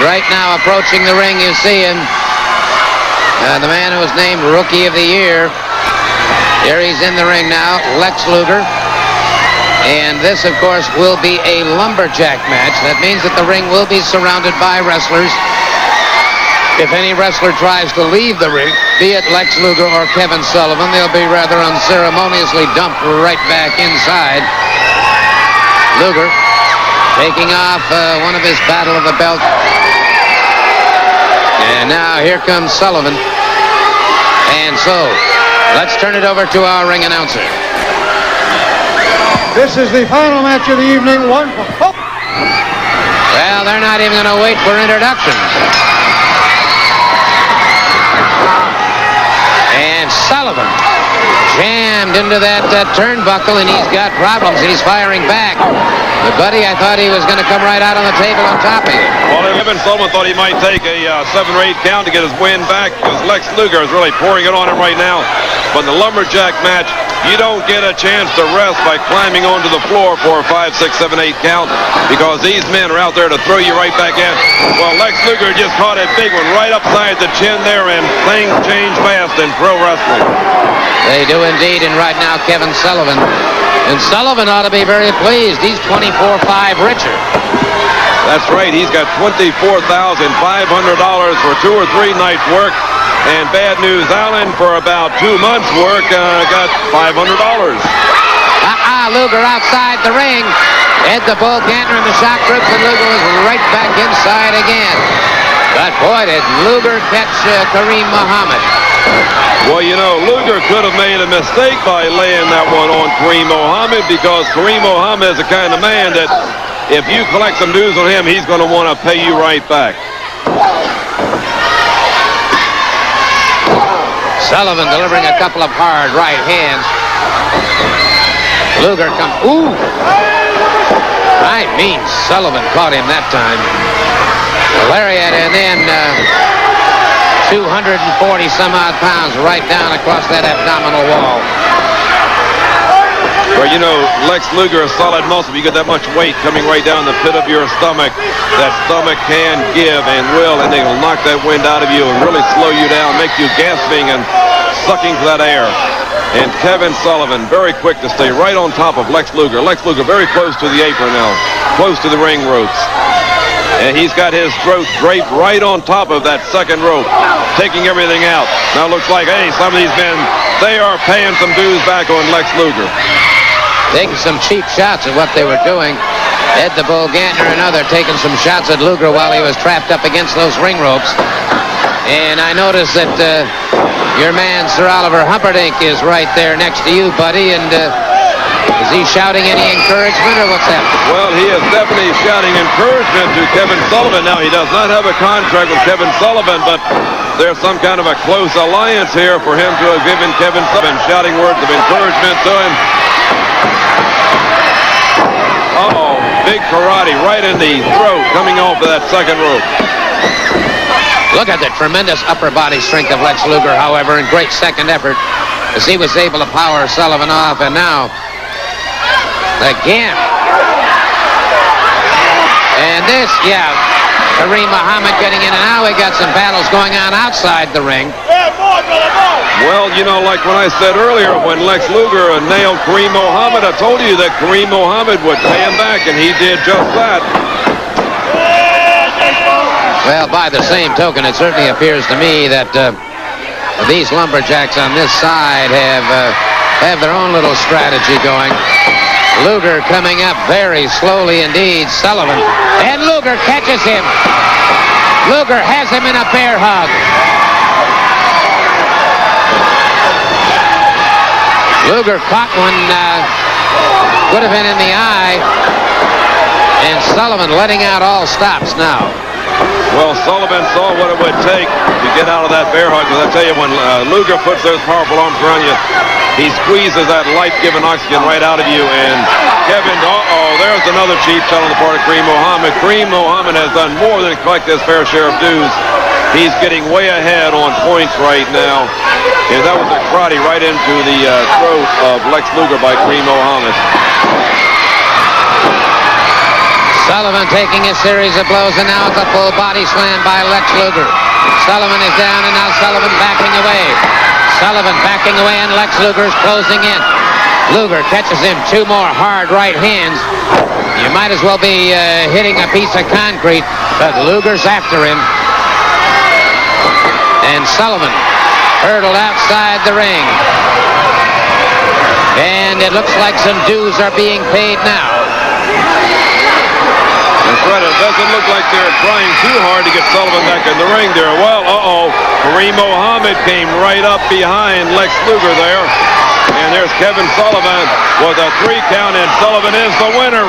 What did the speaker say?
right now approaching the ring, you see him. The man who was named Rookie of the Year. Here he's in the ring now, Lex Luger. And this, of course, will be a lumberjack match. That means that the ring will be surrounded by wrestlers. If any wrestler tries to leave the ring, be it Lex Luger or Kevin Sullivan, they'll be rather unceremoniously dumped right back inside. Luger taking off one of his Battle of the Belt. And now here comes Sullivan. And so, let's turn it over to our ring announcer. This is the final match of the evening. Well, they're not even going to wait for introductions. And Sullivan jammed into that turnbuckle, and he's got problems, and he's firing back. But, buddy, I thought he was going to come right out on the table on top of you. Well, Kevin Sullivan thought he might take a 7 or 8 count to get his win back because Lex Lugar is really pouring it on him right now. But in the lumberjack match, you don't get a chance to rest by climbing onto the floor for a 5, 6, 7, 8 count because these men are out there to throw you right back in. Well, Lex Lugar just caught a big one right upside the chin there, and things change fast in pro wrestling. They do indeed, and right now Kevin Sullivan. And Sullivan ought to be very pleased. He's $24,500 richer. That's right. He's got $24,500 for 2 or 3 nights' work. And bad news, Allen, for about 2 months' work, got $500. Luger outside the ring. Ed the Bull Cantor and the shock troops, and Luger was right back inside again. But boy, did Luger catch Kareem Muhammad. Well, you know, Luger could have made a mistake by laying that one on Kareem Muhammad because Kareem Muhammad is the kind of man that if you collect some dues on him, he's going to want to pay you right back. Sullivan delivering a couple of hard right hands. Luger comes. Ooh! I mean, Sullivan caught him that time. Lariat, and then 240 some odd pounds right down across that abdominal wall. Well, you know, Lex Luger is solid muscle. You get that much weight coming right down the pit of your stomach. That stomach can give and will, and they will knock that wind out of you and really slow you down, make you gasping and sucking for that air. And Kevin Sullivan, very quick to stay right on top of Lex Luger. Lex Luger very close to the apron now, close to the ring ropes. And he's got his throat draped right on top of that second rope, taking everything out. Now it looks like, hey, some of these men, they are paying some dues back on Lex Luger. Taking some cheap shots at what they were doing. Ed the Bull Gantner and other taking some shots at Luger while he was trapped up against those ring ropes. And I noticed that your man, Sir Oliver Humperdinck, is right there next to you, buddy. And is he shouting any encouragement, or what's happening? Well, he is definitely shouting encouragement to Kevin Sullivan. Now, he does not have a contract with Kevin Sullivan, but there's some kind of a close alliance here for him to have given Kevin Sullivan shouting words of encouragement to him. Uh-oh, big karate right in the throat coming off of that second rope. Look at the tremendous upper body strength of Lex Luger, however, in great second effort, as he was able to power Sullivan off. And now, again. And this, yeah, Kareem Muhammad getting in, and now we got some battles going on outside the ring. Well, you know, like when I said earlier, when Lex Luger nailed Kareem Muhammad, I told you that Kareem Muhammad would pay him back, and he did just that. Well, by the same token, it certainly appears to me that these lumberjacks on this side have their own little strategy going. Luger coming up very slowly indeed. Sullivan, and Luger catches him. Luger has him in a bear hug. Luger caught one, would have been in the eye, and Sullivan letting out all stops now. Well, Sullivan saw what it would take to get out of that bear hug. Because I tell you, when Luger puts those powerful arms around you, he squeezes that life-giving oxygen right out of you. And Kevin, there's another cheap shot on the part of Kareem Muhammad. Kareem Muhammad has done more than collect his fair share of dues. He's getting way ahead on points right now. And that was a karate right into the throat of Lex Luger by Kareem Muhammad. Sullivan taking a series of blows, and now it's a full body slam by Lex Luger. Sullivan is down, and now Sullivan backing away. Sullivan backing away, and Lex Luger is closing in. Luger catches him 2 more hard right hands. You might as well be hitting a piece of concrete, but Luger's after him. And Sullivan hurdled outside the ring. And it looks like some dues are being paid now. That's right. It doesn't look like they're trying too hard to get Sullivan back in the ring there. Well, Kareem Mohammed came right up behind Lex Luger there. And there's Kevin Sullivan with a 3 count, and Sullivan is the winner.